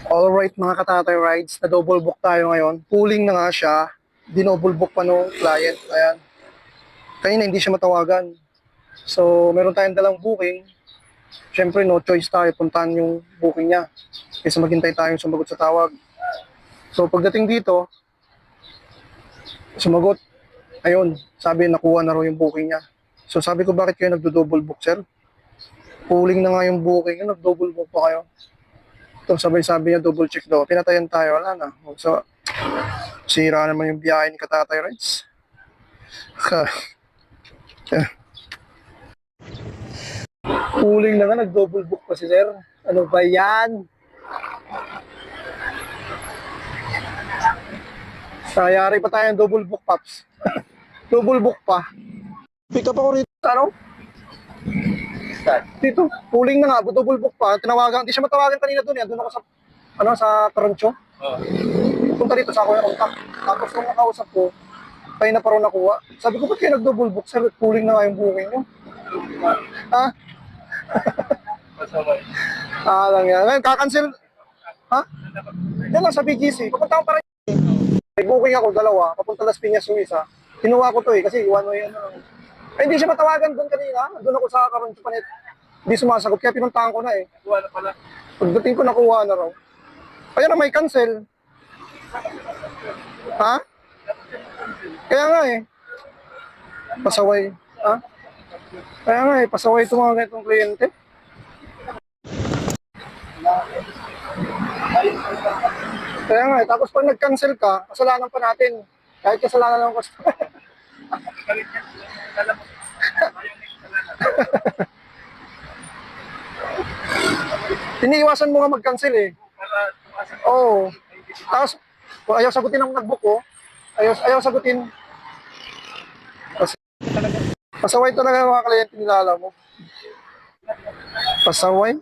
Alright mga katatay rides, na double book tayo ngayon. Pooling na nga siya. Dinoble book pa nung client. Ayan. Kanina hindi siya matawagan. So, meron tayong dalang booking. Siyempre, no choice tayo. Puntahan yung booking niya. Kaysa maghintay tayong sumagot sa tawag. So, pagdating dito, sumagot. Ayun, sabi nakuha na raw yung booking niya. So, sabi ko, bakit kayo nagdo-double book, sir? Pooling na nga yung booking. Nag-double book pa kayo. So, sabi niya, double check daw. Pinatayan tayo, wala na. So, sira naman yung biyahe ni Katatay Rides. Pooling na nga, nag-double book pa si sir. Ano ba yan? Sayari pa tayong double book, Paps. Double book pa. Pick up ako rito. Ano? Dito, pooling na nga, double book pa. Tinawagan, hindi siya matawagan kanina doon. Doon ako sa Tarancho. Punta dito sa ako yung contact. Tapos nung nakausap ko, tayo na parang nakuha. Sabi ko, ba't kayo nag-double book? Sir, pooling na nga yung booking nyo. Ha? Lang yan. Ngayon, kakancel. Ha? Yan lang sa BGC. Papunta ko pa rin. May booking ako, dalawa. Papunta Las Piñas yung isa. Kinuha ko to kasi one way ano. Ay, hindi siya matawagan doon kanina. Doon ako sa Tarancho Panet. Hindi sumasagot, kaya pinuntahan ko na eh. Nakuha na pala. Pagdating ko, nakuha na raw. Kaya na may cancel. Ha? Kaya nga eh. Pasaway. Ha? Kaya nga eh, pasaway itong mga ganitong kliyente. Kaya nga eh, tapos pag nag-cancel ka, kasalanan pa natin. Kahit kasalanan ng customer. Iniiwasan mo nga mag-cancel eh. Oo. Tapos, kung ayaw sagutin ang nag-book ko, ayaw sagutin. Pasaway talaga yung mga kliyente nila, alam mo. Pasaway?